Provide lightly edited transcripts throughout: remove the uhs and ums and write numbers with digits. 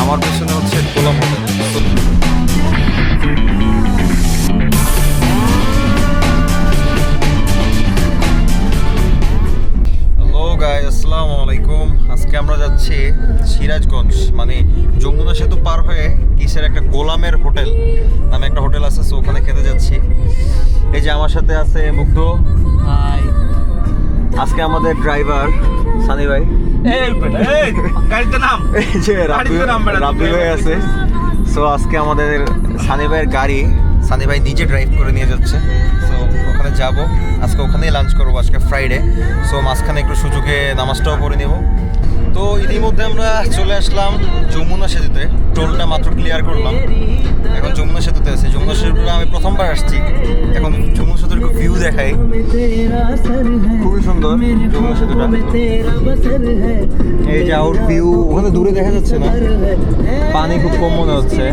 আমার পেছনে হচ্ছে গোলাম হোটেল। হ্যালো গাইস, আসসালামু আলাইকুম। আজকে আমরা যাচ্ছি সিরাজগঞ্জ, মানে যমুনা সেতু পার হয়ে কিসের একটা গোলামের হোটেল নামে একটা হোটেল আছে, সো ওখানে খেতে যাচ্ছি। এই যে আমার সাথে আছে মুগ্ধ। হাই। আজকে আমাদের ড্রাইভার সানি ভাই। গাড়িতে নাম। এই যে রাব্বি ভাই আছে। সো আজকে আমাদের সানি ভাইয়ের গাড়ি সানি ভাই নিজে ড্রাইভ করে নিয়ে যাচ্ছে। সো ওখানে যাব, আজকে ওখানেই লাঞ্চ করবো, আজকে ফ্রাইডে। সো মাঝখানে একটু সুযোগে নামাজটাও পড়ে নেব। তো ইতিমধ্যে আমরা চলে আসলাম যমুনা সেতুতে, টোলটা মাত্র ক্লিয়ার করলাম, এখন যমুনা সেতুতে আছে। যমুনা সেতুতে আমি প্রথমবার আসছি, এখন যমুনা সেতুর একটু ভিউ দেখাই, খুবই সুন্দর যমুনা সেতুটা। এই যে আউট ভিউ, ওখানে দূরে দেখা যাচ্ছে না, পানি খুব কম মনে হচ্ছে।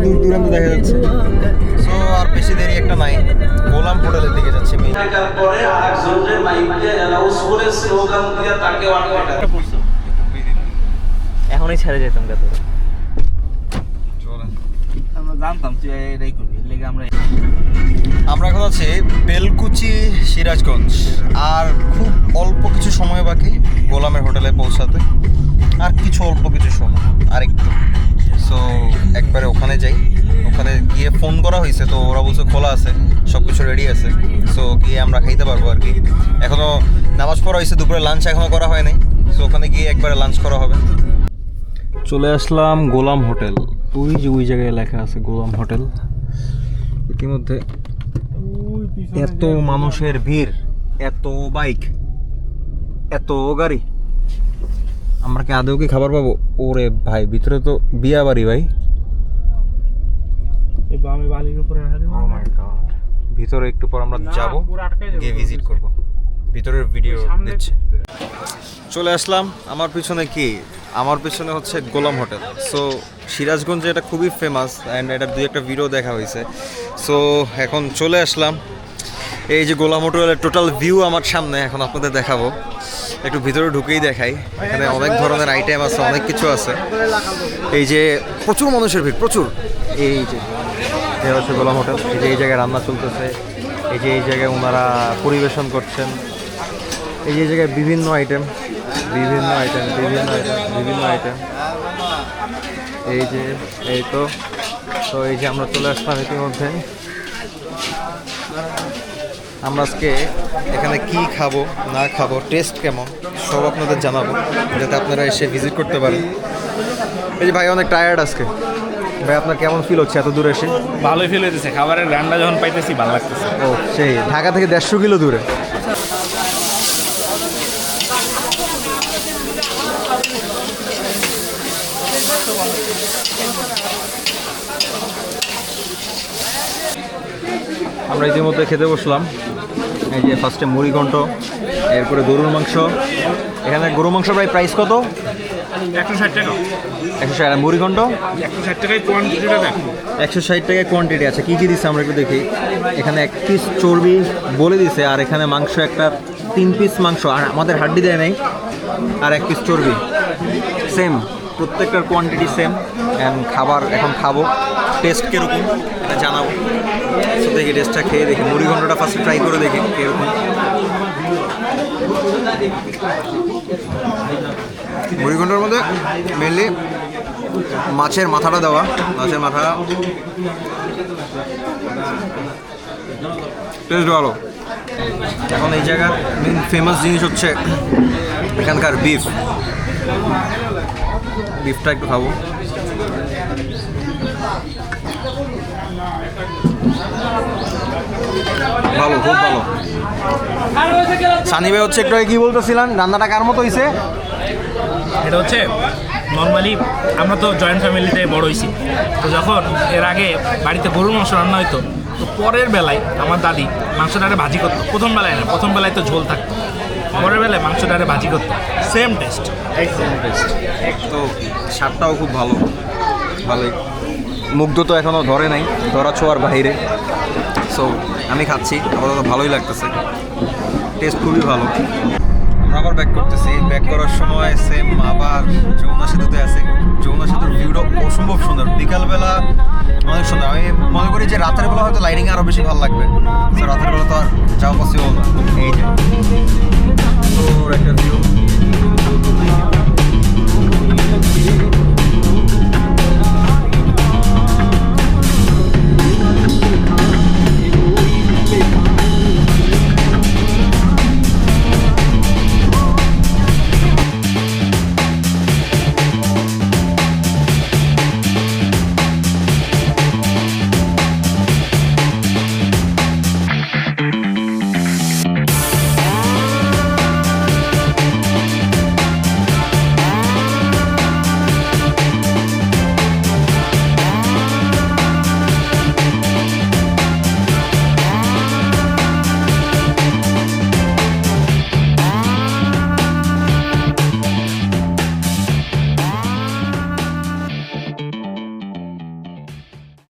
দূর দূরান্ত দেখা যাচ্ছে। সো আর বেশি দেরি একটা নাই, গোলাম হোটেলের দিকে যাচ্ছে। এখনই ছেড়ে যেতাম কত। আমরা জানতাম তুই এটাই করবি, লেগে আমরা এখন আছি বেলকুচি, সিরাজগঞ্জ। আর খুব অল্প কিছু সময় বাকি গোলামের হোটেলে পৌঁছাতে, আর কিছু অল্প কিছু সময় আর একটু। সো একবারে ওখানে যাই, ওখানে গিয়ে ফোন করা হয়েছে, তো ওরা বলছে খোলা আছে, সব কিছু রেডি আছে। সো গিয়ে আমরা খাইতে পারবো আর কি। এখনও নামাজ পড়া হয়েছে, দুপুরে লাঞ্চ এখনও করা হয় নাই। সো ওখানে গিয়ে একবারে লাঞ্চ করা হবে। চলে আসলাম গোলাম হোটেল। ওই জায়গায় লেখা আছে গোলাম হোটেল। ইতিমধ্যে এত মানুষের ভিড়, এত বাইক, এত গাড়ি, আমরা কি আদৌ কি খাবার পাবো? ওরে ভাই, ভিতরে তো বিয়া বাড়ি ভাই। ভিতরে একটু পর আমরা যাবো, গিয়ে ভিজিট করবো, ভিতরের ভিডিও দিচ্ছে। চলে আসলাম। আমার পিছনে কি? আমার পিছনে হচ্ছে গোলাম হোটেল। সো সিরাজগঞ্জে এটা খুবই ফেমাস, অ্যান্ড এটার দুই একটা ভিডিও দেখা হয়েছে। সো এখন চলে আসলাম, এই যে গোলাম হোটেলের টোটাল ভিউ আমার সামনে, এখন আপনাদের দেখাবো। একটু ভিতরে ঢুকেই দেখাই। এখানে অনেক ধরনের আইটেম আছে, অনেক কিছু আছে। এই যে প্রচুর মানুষের ভিড়, প্রচুর। এই যে হচ্ছে গোলাম হোটেল। এই যে এই জায়গায় রান্না চলতেছে, এই যে এই জায়গায় ওনারা পরিবেশন করছেন। এই যে এই জায়গায় বিভিন্ন আইটেম, বিভিন্ন আইটেম, বিভিন্ন আইটেম, বিভিন্ন আইটেম। এই যে এই তো এই যে আমরা চলে আসলাম ইতিমধ্যে। আমরা আজকে এখানে কি খাবো না খাবো, টেস্ট কেমন, সব আপনাদের জানাবো, যাতে আপনারা এসে ভিজিট করতে পারেন। এই যে ভাই অনেক টায়ার্ড আজকে। ভাই আপনার কেমন ফিল হচ্ছে এত দূরে এসে? ভালোই ফিল হইতেছে, খাবারের রান্না যখন পাইতেছি ভালো লাগতেছে। ও সেই ঢাকা থেকে 150 কিলো দূরে। আমরা ইতিমধ্যে খেতে বসলাম। এই যে ফার্স্টে মুড়িঘণ্ট, এরপরে গরুর মাংস। এখানে গরুর মাংস প্রায় প্রাইস কত? 160 টাকা। 160। মুড়িঘণ্ট 160 টাকায় কোয়ান্টিটিটা দেখ। 160 টাকায় কোয়ান্টিটি। আচ্ছা কী কী দিচ্ছে আমরা একটু দেখি। এখানে 1 পিস চর্বি বলে দিছে, আর এখানে মাংস একটা 3 পিস মাংস, আর আমাদের হাড্ডি দেয় নাই, আর 1 পিস চর্বি। সেম, প্রত্যেকটার কোয়ান্টিটি সেম। অ্যান্ড খাবার এখন খাবো, টেস্ট কীরকম এটা জানাবো। সো দেখি টেস্টটা খেয়ে দেখি। মুড়িঘণ্টটা ফার্স্টে ট্রাই করে দেখি কীরকম। মুড়িঘণ্টার মধ্যে মেনলি মাছের মাথাটা দেওয়া, মাছের মাথা টেস্ট ভালো। এখন এই জায়গার মেন ফেমাস জিনিস হচ্ছে এখানকার বিফটা একটু খাবো। ভালো, খুব ভালো। সানি ভাই হচ্ছে একটু আগে কি বলতেছিলেন, রান্নাটা কার মতো হয়েছে? এটা হচ্ছে নর্মালি আমরা তো জয়েন্ট ফ্যামিলিতে বড় হয়েছি, তো যখন এর আগে বাড়িতে গরুর মাংস রান্না হইতো, তো পরের বেলায় আমার দাদি মাংসটারে ভাজি করতো। প্রথম বেলায় না, প্রথম বেলায় তো ঝোল থাকতো, পরের বেলায় মাংসটারে ভাজি করতো। Same test. তো স্বাদটাও খুব ভালো, ভালোই। মুগ্ধ তো এখনও ধরে নাই, ধরা ছোঁয়ার বাইরে। সো আমি খাচ্ছি, আপাতত ভালোই লাগতেছে, টেস্ট খুবই ভালো। আমরা আবার ব্যাক করতেছি। ব্যাক করার সময় সেম আবার যমুনা সেতুতে আছে। যমুনা সেতুর ভিউটা অসম্ভব সুন্দর, বিকালবেলা অনেক সুন্দর। আমি মনে করি যে রাতের বেলা হয়তো লাইটিং আরও বেশি ভালো লাগবে। তো রাতের বেলা তো আর যাওয়া পসিবল না। এই যে